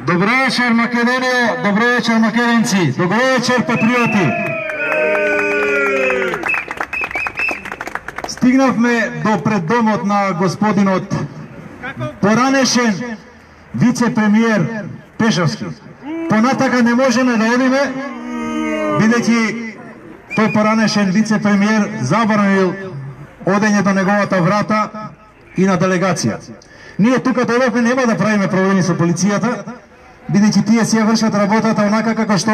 Dobro večer Makedonijo, dobro večer Makedonci, dobro večer patrioti. Stignavme do preddomot na gospodinot poranešen vicepremijer Pešavski. Понатака не можеме да одиме, бидејќи тој поранешен вице-премиер забранил одење до неговата врата и на делегација. Ние тука дојдовме нема да правиме проблеми со полицијата, бидејќи тие си ја вршат работата онака како што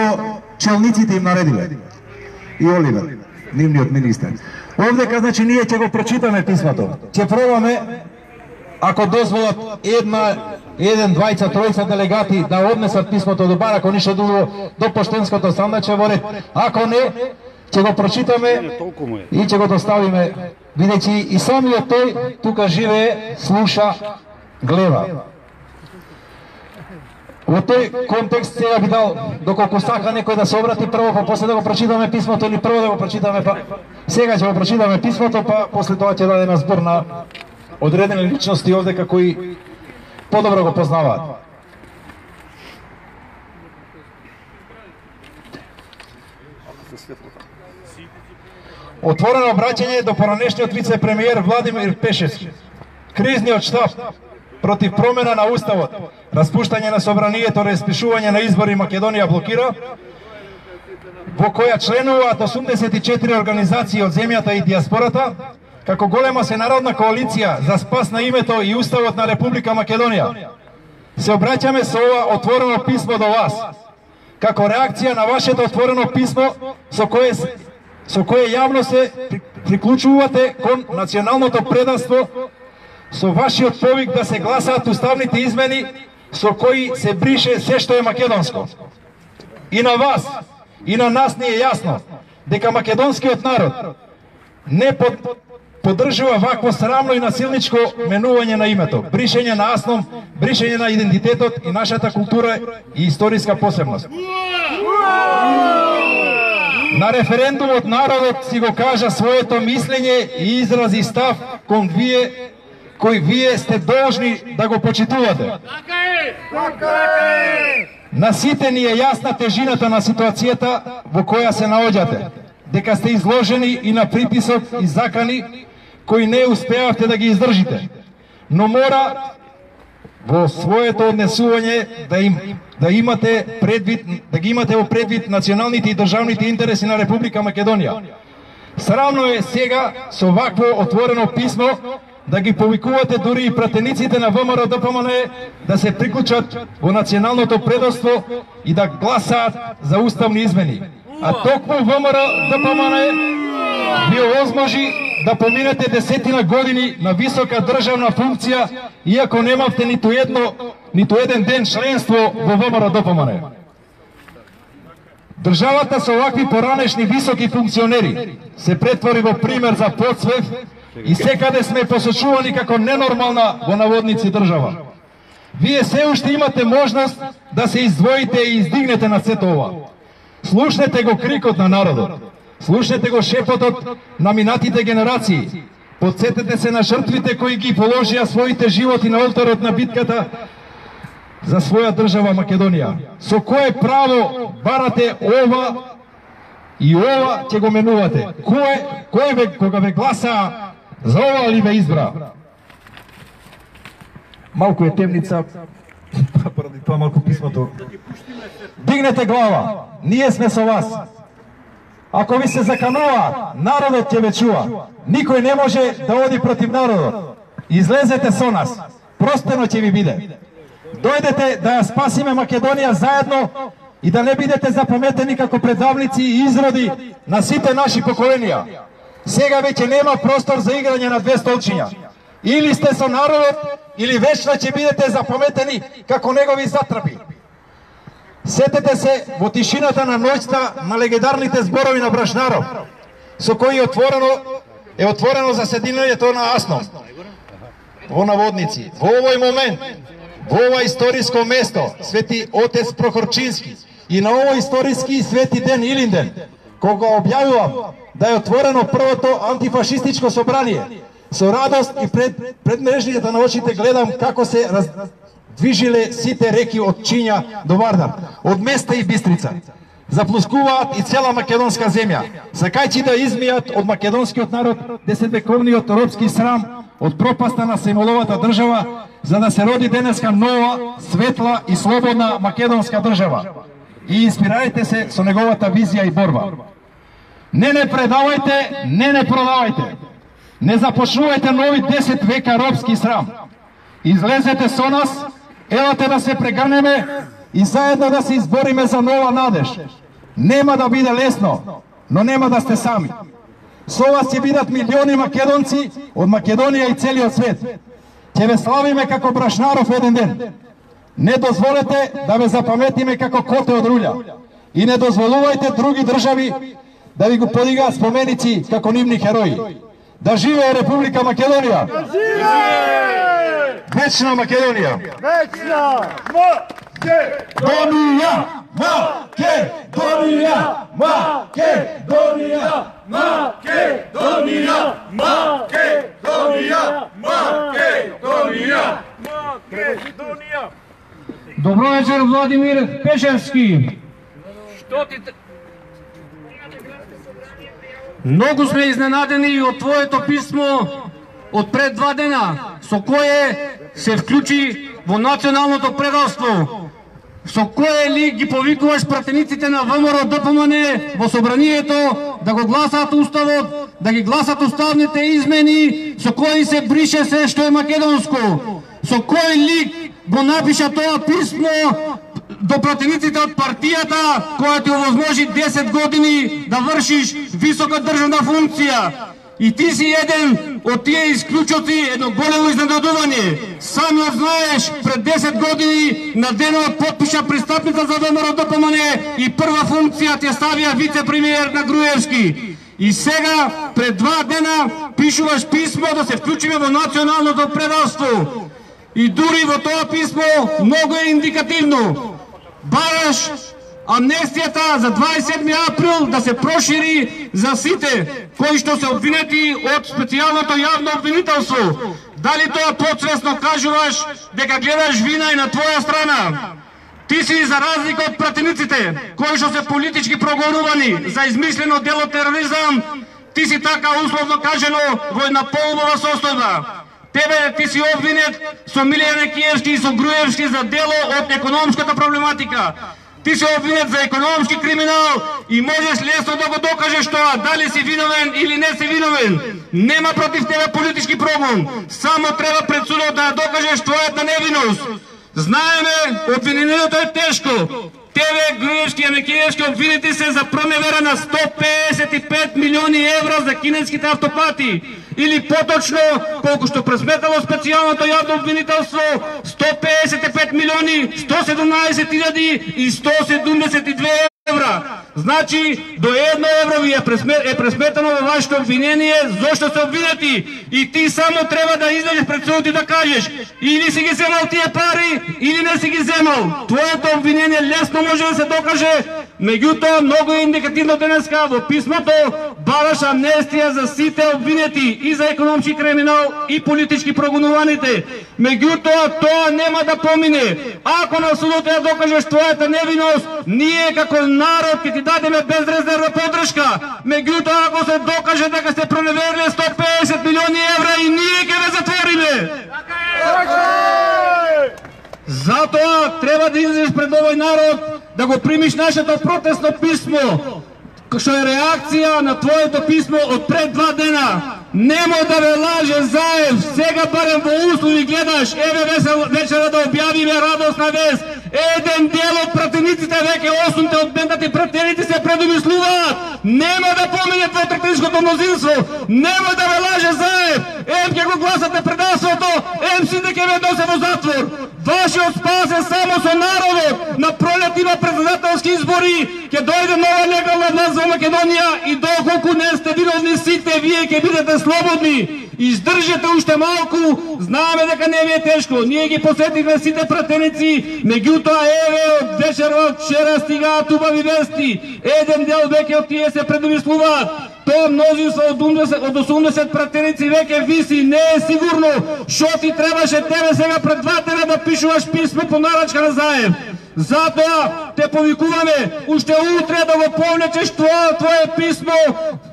челниците им наредиле. И Оливер, нивниот министер. Овдека, значи, ние ќе го прочитаме писмото. Ќе пробаме, ако дозволат еден, двајца, тројца делегати да однесат писмото до бар, ако ништо друго, до поштенското сандаче во ред. Ако не, ќе го прочитаме и ќе го доставиме, бидејќи и самиот тој тука живее, слуша, гледа. Во тој контекст сега би дал, доколку сака некој да се обрати прво, па после да го прочитаме писмото, или прво да го прочитаме, па сега ќе го прочитаме писмото, па после тоа ќе даде на збор на одредени личности овдека кои подобро го познаваат. Отворено обраќање до поранешниот вице-премиер Владимир Пешевски. Кризниот штаб против промена на уставот, распуштање на собранието, распишување на избори Македонија блокира, во која членуваат 84 организации од земјата и диаспората, како голема сенародна коалиција за спас на името и уставот на Република Македонија. Се обраќаме со ова отворено писмо до вас, како реакција на вашето отворено писмо со кое јавно се приклучувате кон националното преданство, со вашиот повик да се гласаат уставните измени со кои се брише се што е македонско. И на вас, и на нас ни е јасно дека македонскиот народ не поддржува вакво срамно и насилничко менување на името, бришење на асном, бришење на идентитетот и нашата култура и историска посебност. На референдумот народот си го кажа своето мислење и изрази став кон вие, кој вие сте должни да го почитувате. На сите ни е јасна тежината на ситуацијата во која се наоѓате, дека сте изложени и на притисок и закани кои не успеавте да ги издржите, но мора во своето однесување да имате во предвид националните и државните интереси на Република Македонија. Срамно е сега со вакво отворено писмо да ги повикувате дури и пратениците на ВМРО ДПМН да се приклучат во националното предавство и да гласаат за уставни измени. А токму ВМРО ДПМН ви овозможи да поминете 10 години на висока државна функција, иако немавте ниту еден ден членство во ВМРО ДПМН. Државата со овакви поранешни високи функционери се претвори во пример за подсвет и секаде сме посочувани како ненормална во наводници држава. Вие се уште имате можност да се издвоите и издигнете на сето ова. Слушнете го крикот на народот. Слушнете го шепотот на минатите генерации. Подсетете се на жртвите кои ги положија своите животи на олтарот на битката за своја држава Македонија. Со кое право барате ова и ова ќе го менувате? Кој кога ве гласа за ова ли ве избра? Малку е темница, поради тоа малку писмото. Дигнете глава, ние сме со вас. Ако ви се заканува, народот ќе ве чува. Никој не може да оди против народот. Излезете со нас, простено ќе ви биде. Дојдете да ја спасиме Македонија заедно и да не бидете запаметени како предавници и изроди на сите наши поколенија. Сега веќе нема простор за играње на две столчиња. Или сте со народот, или вечно ќе бидете запаметени како негови затрапи. Сетете се во тишината на ноќта на легендарните зборови на Брашнаров, со кои е отворено заседанието на АСНО во наводници. Во овој момент, во ова историско место, Свети Отец Прохорчински и на овој историски Свети ден Илинден, кога објавувам да е отворено првото антифашистичко собрание, со радост и пред мрежите на очите гледам како се движиле сите реки од Чинја до Вардар, од Места и Бистрица. Заплускуваат и цела македонска земја, сакајќи да измијат од македонскиот народ 10-вековниот робски срам од пропаста на Семоловата држава, за да се роди денеска нова, светла и слободна македонска држава. И инспирајте се со неговата визија и борба. Не предавајте, не продавајте. Не започнувајте нови 10 века робски срам. Излезете со нас, елате да се прегрнеме и заедно да се избориме за нова надеж. Нема да биде лесно, но нема да сте сами. Со вас ќе бидат милиони македонци од Македонија и целиот свет. Ќе ве славиме како Брашнаров еден ден. Не дозволете да ве запаметиме како коте од руља. И не дозволувајте други држави да ви го подигаат споменици како нивни херои. Да живее Република Македонија! Да живее! Вечна Македонија! Вечна Македонија! Македонија! Македонија! Македонија! Македонија! Македонија! Македонија! Добро вечер, Владимир Пешевски. Што ти... Многу сме изненадени од твоето писмо од пред 2 дена, со кое се вклучи во националното предавство. Со кое ли ги повикуваш пратениците на ВМРО ДПМН во собранието да го гласаат уставот, да ги гласат уставните измени, со кои се брише се што е македонско. Со кој ли го напиша тоа писмо до пратениците од партијата која ти овозможи 10 години да вршиш висока државна функција. И ти си еден од тие исклучоци, едно големо изненадување. Самиот знаеш, пред 10 години на денот подпиша пристапница за ВМРО ДПМН и прва функција те ставија вице-премиер на Груевски. И сега, пред 2 дена, пишуваш писмо да се вклучиме во националното предавство. И дури во тоа писмо многу е индикативно. Бараш амнестијата за 27 април да се прошири за сите кои што се обвинети од специјалното јавно обвинителство. Дали тоа подсвесно кажуваш дека гледаш вина и на твоја страна? Ти си, за разлика од пратениците кои што се политички прогонувани за измислено дело тероризам, ти си така условно кажено во една полубава состојба. Ти си обвинет со Милијан Екиевски и со Груевски за дело од економската проблематика. Ти се обвинет за економски криминал и можеш лесно да го докажеш тоа, дали си виновен или не си виновен. Нема против тебе политички прогон. Само треба пред судот да докажеш твојата невиност. Знаеме, обвинението е тешко. Тебе, Груевски и Мекиевски, обвинети се за проневера на 155 милиони евра за кинеските автопати. Или поточно, колко што пресметало специјалното јавно обвинителство, 155 милиони 117 хиляди и 172 евра. Значи, до 1 евро ви е пресметано во вашето обвинение, зашто се обвинети. И ти само треба да излезеш пред судот и да кажеш, или си ги земал тие пари, или не си ги земал. Твоето обвинение лесно може да се докаже. Меѓутоа, многу е индикативно денеска во писмото бараш амнестија за сите обвинети и за економски криминал и политички прогонуваните. Меѓутоа, тоа нема да помине. Ако на судот ја докажеш твојата невиност, ние како народ ќе ти дадеме безрезервна поддршка. Меѓутоа, ако се докаже дека сте проневериле 150 милиони евра, и ние ќе ве затвориме. Затоа треба да излезеш пред овој народ, да го примиш нашето протестно писмо, што е реакција на твоето писмо од пред 2 дена. Немо да ве лаже Заев, сега барем во услови гледаш, еве вечера да објавиме радосна вест. Еден дел од пратениците, веќе 8 од бендати пратеници се предумислуваат. Нема да помине двотретинското мнозинство. Нема да ве лаже Заев. Ем ќе го гласате предавството, ем сите ќе ве носе во затвор. Вашиот спас е само со народот. На пролет има председателски избори, ќе дојде нова легална власт во Македонија и доколку не сте виновни сите, вие ќе бидете слободни. Издржете уште малку, знаеме дека не ви е тешко. Ние ги посетивме сите пратеници, меѓутоа еве од вечерва од вчера стигаат убави вести. Еден дел веќе од тие се предумислуваат. Тоа мнозинство од 80 пратеници веќе виси, не е сигурно. Шо ти требаше тебе сега пред 2 дена да пишуваш писмо по нарачка на Заев? Затоа те повикуваме уште утре да го повлечеш твое писмо.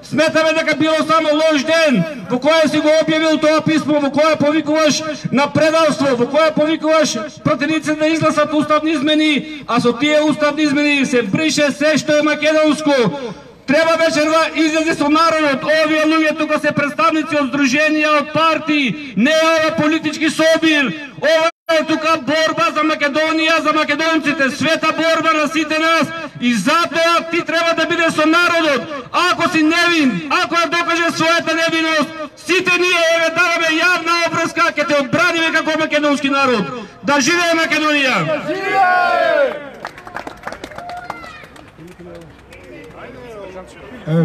Сметаме дека било само лош ден, во која си го објавил тоа писмо, во која повикуваш на предавство, во која повикуваш пратениците да изгласат уставни измени, а со тие уставни измени се брише се што е македонско. Треба вечерва излезе со народот. Овие луѓе тука се представници од здруженија, од партии, не е ова политички собир. Ова е тука борба за Македонија, за македонците, света борба на сите нас. И затоа ти треба да биде со народот. Ако си невин, ако ја докаже својата невиност, сите ние еве даваме јавна опреска, ќе те одбраниме како македонски народ. Да живее Македонија!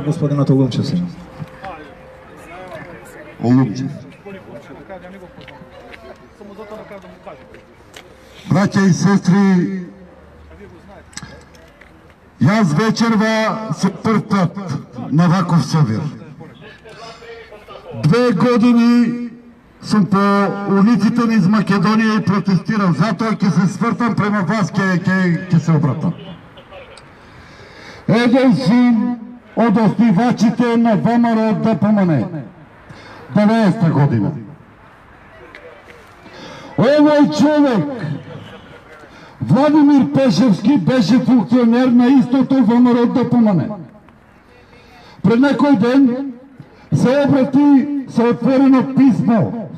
Господинот Олумчев се. Олумчев. Браќа и сестри, јас вечерва се прв пат на ваков собир. 2 години сум по улиците низ Македонија и протестирам, затоа ќе се свртам према вас, ќе се обратам. Еден сум од основачите на ВМРО ДПМН, 90-та година. Овој човек, Владимир Пешевски, беше функционер на истото ВМРО ДПМН. Пред некој ден се обрати со отворено писмо,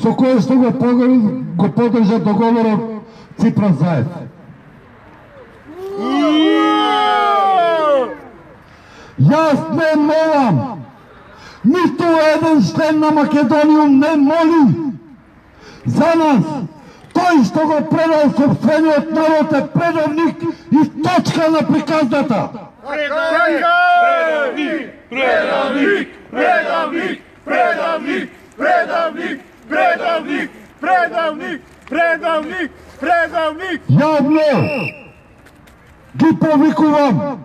со кое што го подржа договорот Ципрас Заев. Јас не молам, ниту еден член на Македониум не моли за нас. Тој што го предал собствениот народ е предавник и точка на приказната. Предавник! Предавник! Предавник! Предавник! Предавник! Предавник! Предавник! Предавник! Предавник! Јавно ги повикувам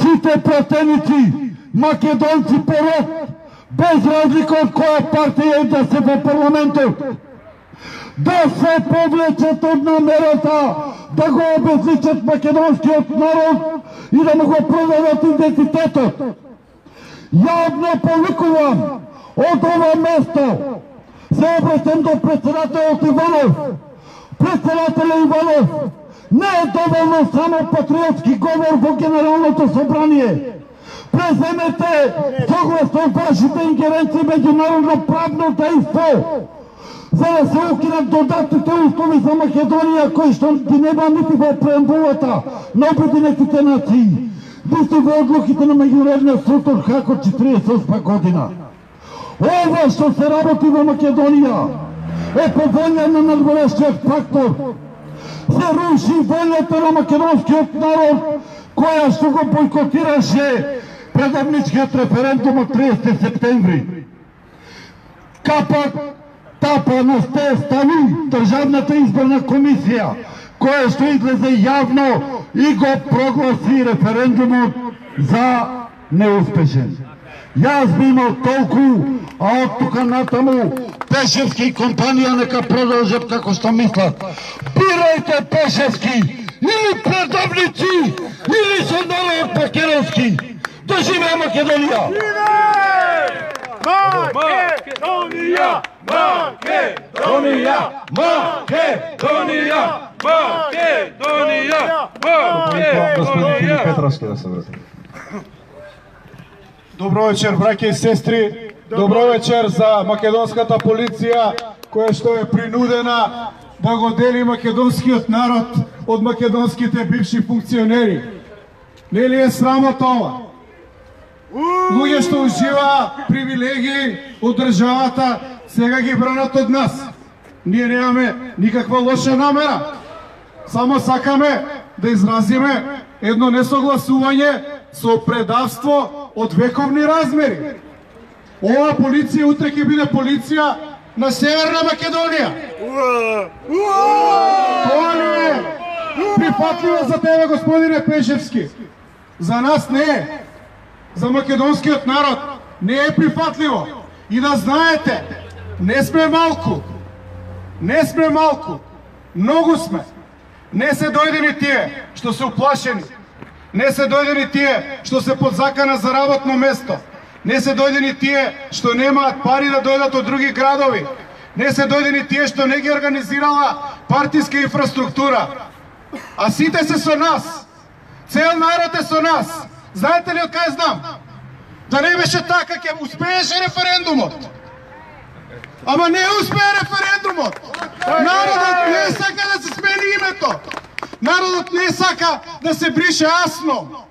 сите пратеници, македонци по род, без разлика од која партија да се во парламентот, да се повлечат од намерата да го обезличат македонскиот народ и да му го продадат идентитетот. Јавно повикувам од ова место, се обращам до председателот Иванов. Председателе Иванов, Не е доволно само патриотски говор во Генералното собрание. Преземете согласно вашите ингеренции меѓународно правно дејство, за да се укинат додатните услови за Македонија, кои што ги нема нити во преамбулата на Обединетите нации, нити во одлуките на Меѓународниот суд од Хаг од 48 година. Ова што се работи во Македонија е по волја на надворешниот фактор. Се руши волјата на македонскиот народ, која што го бойкотираше предавничкиот референдум од 30 септември. Капак тапа на сте стави Државната изборна комисија, која што излезе јавно и го прогласи референдумот за неуспешен. Јас би имал толку, а од тука натаму Пешевски и компанија нека продолжат како што мислат. Бирајте Пешевски или предавници, или со народ македонски. Да живее Македонија! Македонија! Македонија! Македонија! Македонија! Господин Филип Петровски да се врати. Добро вечер, браќа и сестри. Добро вечер за македонската полиција, која што е принудена да го дели македонскиот народ од македонските бивши функционери. Не ли е срамота ова? Луѓе што уживаа привилегии од државата, сега ги бранат од нас. Ние немаме никаква лоша намера. Само сакаме да изразиме едно несогласување со предавство од вековни размери. Ова полиција утре ќе биде полиција на Северна Македонија. Тоа не е прифатливо за тебе, господине Пешевски. За нас не е. За македонскиот народ не е прифатливо. И да знаете, не сме малку. Не сме малку. Многу сме. Не се дојдени тие што се уплашени. Не се дојдени тие што се под закана за работно место. Не се дојдени тие што немаат пари да дојдат од други градови. Не се дојдени тие што не ги организирала партиска инфраструктура. А сите се со нас. Цел народ е со нас. Знаете ли од кај знам? Да не беше така, ќе успееше референдумот. Ама не успее референдумот. Народот не сака да се смени името. Народот не сака да се брише Асно.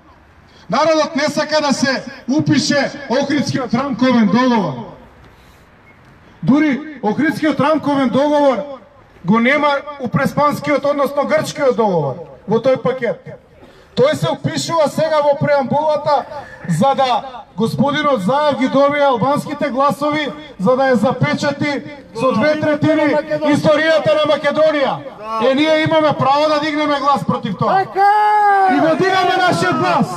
Народот не сака да се упише Охридскиот рамковен договор. Дури Охридскиот рамковен договор го нема у Преспанскиот, односно Грчкиот договор во тој пакет. Тој се упишува сега во преамбулата за да господинот Заев ги добие албанските гласови, за да ја запечати со 2/3 историјата на Македонија. Е, ние имаме право да дигнеме глас против тоа. И го дигаме нашиот глас.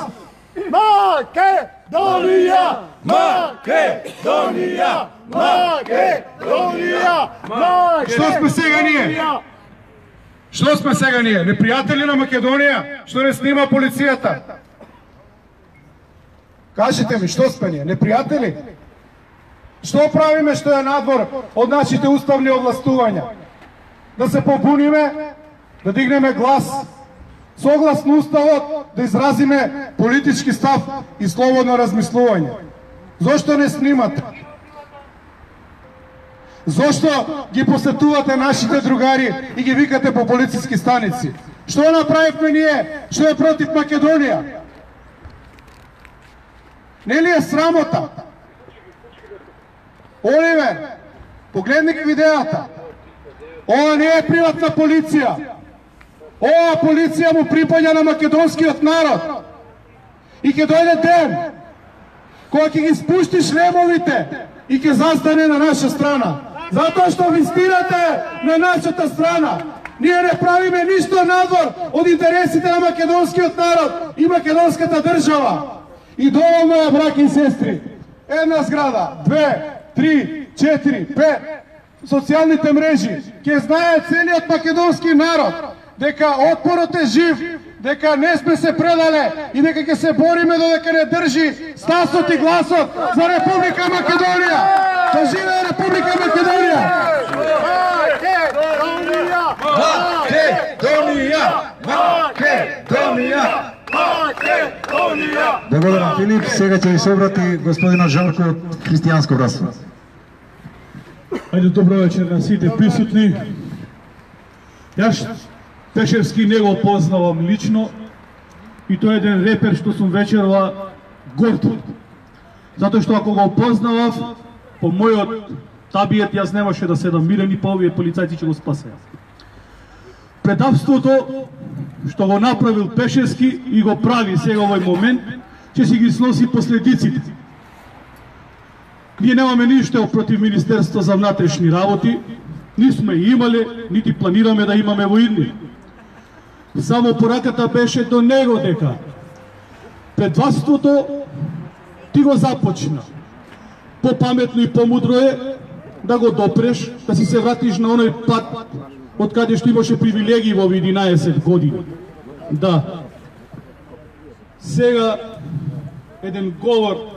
Македонија! Македонија! Македонија! Што сме сега ние? Што сме сега ние? Непријатели на Македонија? Што не снима полицијата? Кажете ми, што сме ние? Непријатели? Што правиме што е надвор од нашите уставни овластувања? Да се побуниме, да дигнеме глас, согласно уставот да изразиме политички став и слободно размислување. Зошто не снимате? Зошто ги посетувате нашите другари и ги викате по полициски станици? Што направивме ние? Што е против Македонија? Не ли е срамота? Оливер, погледни ги видеата. Ова не е приватна полиција. Ова полиција му припаѓа на македонскиот народ. И ќе дојде ден кога ќе ги спушти шлемовите и ќе застане на наша страна. Затоа што ви стирате на нашата страна. Ние не правиме ништо надвор од интересите на македонскиот народ и македонската држава. И доволно е, браќи и сестри. Една зграда, 2, 3, 4, 5 социјалните мрежи ќе знае целиот македонски народ дека отпорот е жив, дека не сме се предале и дека ќе се бориме додека не држи стасот и гласот за Република Македонија. Да живее Република Македонија! Македонија! Македонија! Македонија! Македонија! Благодарам, Филип. Сега ќе ви се обрати господинот Жарко од Христијанско братство. Ајде, добро вечер на сите присутни. Јас Пешевски не го познавам лично и тој е еден репер што сум вечерва горд. Затоа што ако го познавав, по мојот табиет јас немаше да седам мирен и па овие полицајци ќе го спасеа. Предавството што го направил Пешевски и го прави сега овој момент, ќе си ги сноси последиците. Ние немаме ништо против Министерство за внатрешни работи, ни сме имале, нити планираме да имаме во идни. Само пораката беше до него дека предавството ти го започна. Попаметно и помудро е да го допреш, да си се вратиш на оној пат од каде што имаше привилегии во 11 години. Да. Сега еден говор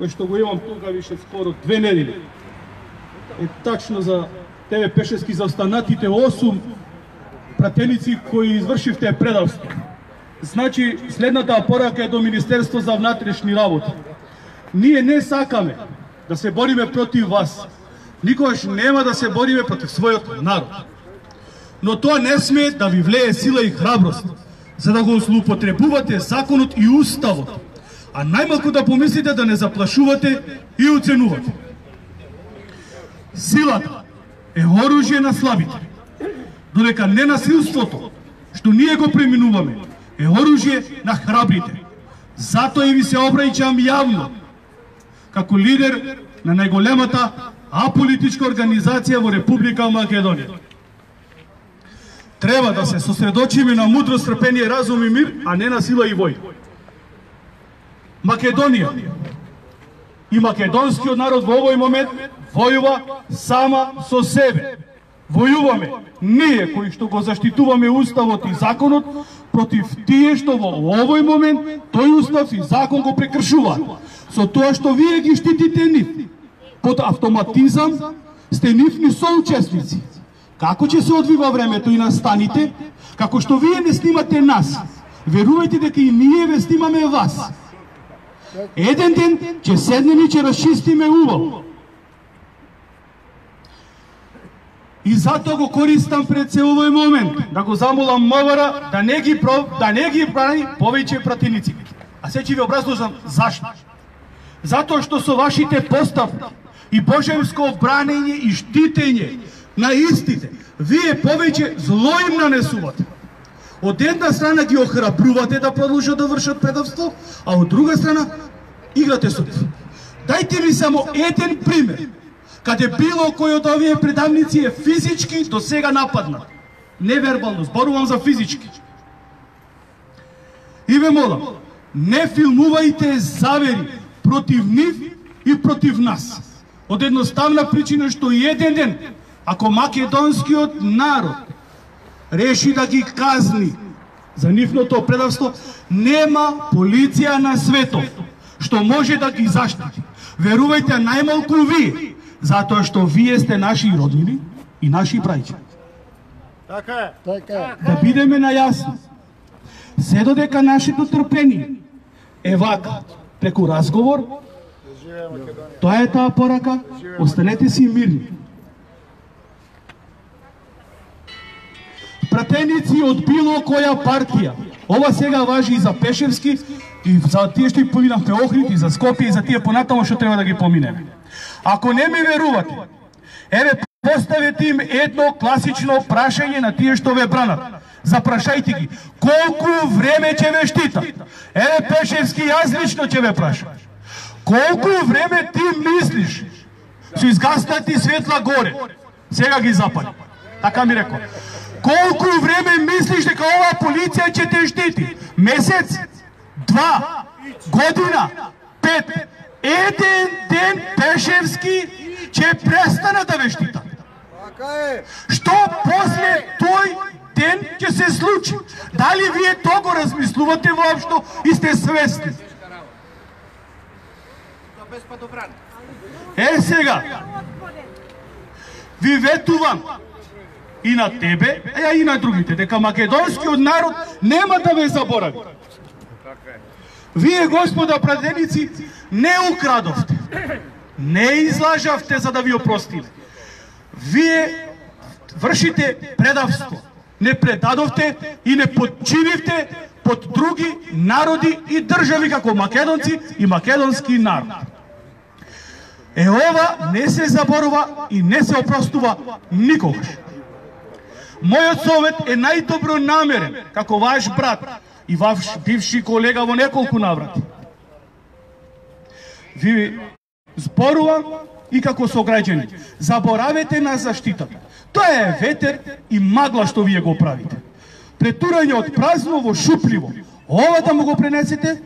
кој што го имам тука више скоро 2 недели е тачно за тебе Пешевски, за останатите 8 пратеници кои извршивте предавство. Значи, следната порака е до Министерство за внатрешни работи. Ние не сакаме да се бориме против вас. Никогаш нема да се бориме против својот народ. Но тоа не смее да ви влее сила и храброст, за да го злоупотребувате законот и уставот, а најмалку да помислите да не заплашувате и уценувате. Силата е оружје на слабите, додека ненасилството, што ние го преминуваме, е оружје на храбрите. Затоа и ви се обраќам јавно, како лидер на најголемата аполитичка организација во Република Македонија. Треба да се сосредочиме на мудрост, трпение, разум и мир, а не на сила и вој. Македонија и македонскиот народ во овој момент војува сама со себе. Војуваме ние кои што го заштитуваме уставот и законот против тие што во овој момент тој устав и закон го прекршуваат. Со тоа што вие ги штитите нив, под автоматизам сте нивни соучесници. Како ќе се одвива времето и настаните, како што вие не снимате нас, верувајте дека и ние ве снимаме вас. Еден ден ќе седнеме и ќе расчистиме убаво. И затоа го користам пред се овој момент да го замолам МВР да не ги брани повеќе пратеници. А се ќе ви образложам зашто. Затоа што со вашите поставки и божевско бранење и штитење на истите, вие повеќе зло им нанесувате. Од една страна ги охрабрувате да продолжат да вршат предавство, а од друга страна играте со нив. Дајте ми само еден пример, каде било кој од овие предавници е физички до сега нападнат. Невербално, зборувам за физички. И ве молам, не филмувајте завери против нив и против нас. Од едноставна причина што и еден ден, ако македонскиот народ реши да ги казни за нивното предавство, нема полиција на светот што може да ги заштити. Верувајте најмалку вие, затоа што вие сте наши роднини и наши браќа. Така е. Да бидеме најасни, се додека нашето трпение е вака, преку разговор, тоа е таа порака, останете си мирни. Пратеници од било која партија, ова сега важи и за Пешевски, и за тие што и поминавме Охрид, и за Скопје, и за тие понатамо што треба да ги поминеме. Ако не ми верувате, еве поставете им едно класично прашање на тие што ве бранат. Запрашајте ги, колку време ќе ве штитат? Еве Пешевски, јас лично ќе ве прашам. Колку време ти мислиш со изгаснати светла горе? Сега ги запали. Така ми рекол. Колку време мислиш дека оваа полиција ќе те штити? Месец? 2? Година? 5? Еден ден Пешевски ќе престана да ве штита. Што после тој ден ќе се случи? Дали вие тоа го размислувате воопшто и сте свесни? Е сега, ви ветувам и на тебе, а и на другите, дека македонскиот народ нема да ве заборави. Вие, господа пратеници, не украдовте, не излажавте за да ви опростиле. Вие вршите предавство, не предадовте и не подчинивте под други народи и држави како македонци и македонски народ. Ова не се заборува и не се опростува никогаш. Мојот совет е најдобро намерен, како ваш брат и ваш бивши колега во неколку наврати. Ви зборувам и како сограѓани. Заборавете на заштитата. Тоа е ветер и магла што вие го правите. Претурање од празно во шупливо. Ова да му го пренесете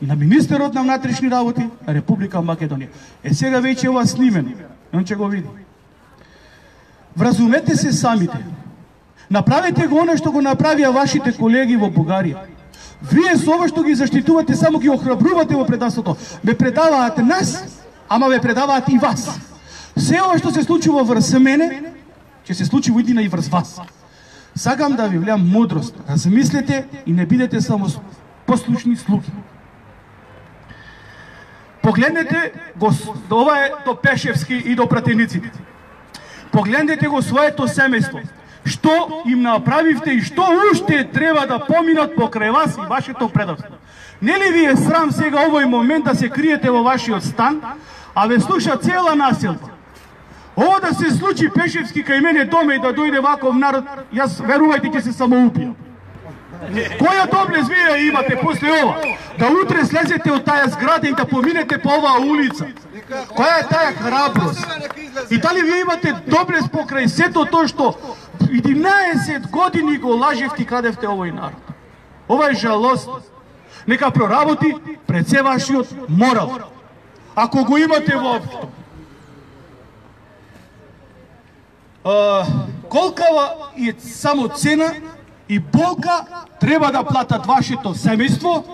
и на министерот на внатрешни работи на Република Македонија. Сега веќе ова снимено. Он ќе го види. Вразумете се самите. Направете го оно што го направија вашите колеги во Бугарија. Вие со ова што ги заштитувате, само ги охрабрувате во предавството. Ме предаваат нас, ама ме предаваат и вас. Се ова што се случува врз мене, ќе се случи во иднина и врз вас. Сакам да ви влеам мудрост. Размислете и не бидете само послушни слуги. Погледнете го, ова е до Пешевски и до пратениците. Погледнете го своето семејство. Што им направивте и што уште треба да поминат покрај вас и вашето предавство. Нели ви е срам сега овој момент да се криете во вашиот стан, а ве слуша цела населба? Ово да се случи Пешевски кај мене доме и да дојде ваков народ, јас верувајте ќе се самоубијам. Која доблест вие имате после ова? Да утре слезете од таа зграда и да поминете по оваа улица? Која е таа храброст? И дали вие имате доблест покрај сето тоа што 11 години го лажевте и крадевте овој народ? Ова е жалост. Нека проработи пред се вашиот морал. Ако го имате воопшто. Колкава е само цена и болка треба да платат вашето семејство,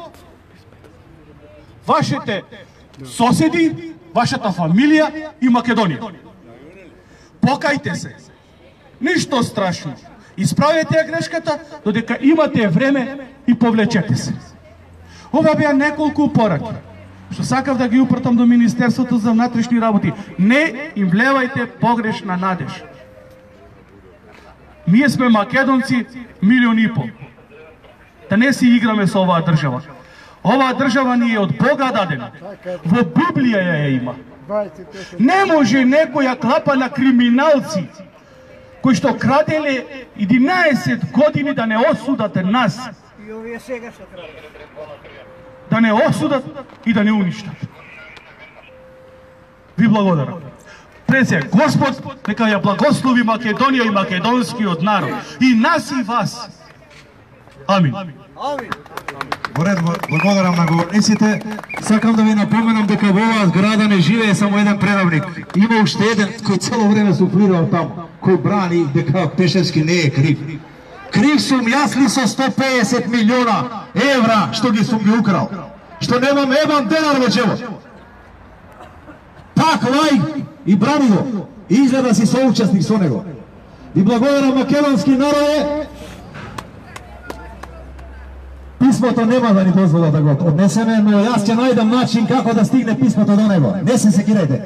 вашите соседи, вашата фамилија и Македонија. Покајте се. Ништо страшно. Исправете ја грешката, додека имате време и повлечете се. Ова беа неколку пораки, што сакав да ги упратам до Министерството за внатрешни работи. Не им влевајте погрешна надеж. Ние сме македонци 1,5 милиони. Да не си играме со оваа држава. Оваа држава ни е од Бога дадена. Во Библија ја има. Не може некоја клапа на криминалци кои што краделе 11 години да не осудат нас. Да не осудат и да не уништат. Ви благодарам. Пред се, Господ нека ја благослови Македонија и македонскиот народ. И нас и вас. Амин. Во ред, благодарам на говорниците. Сакам да ви напоменам дека во оваа зграда не живее само еден предавник. Има уште еден кој цело време суфлирал таму, кој брани дека Пешевски не е крив. Крив сум јас ли со 150 милиона евра што ги сум ги украл. Што немам еден денар во джебот. Так лај и брани го. И изгледа си соучесник со него. И благодарам македонски народе. Писмото нема да ни дозвола да го однесеме, но јас ќе најдам начин како да стигне писмото до него. Не се секирајте.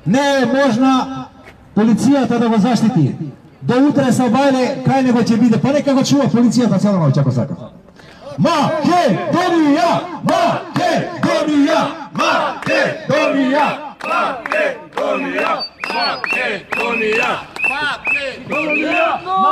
Не е можна полицијата да го заштити. До утре са бајле кај него ќе биде. Па нека го чува полицијата цела ноќ ако сака. Македонија! Македонија! Македонија! Македонија! Македонија! Македонија!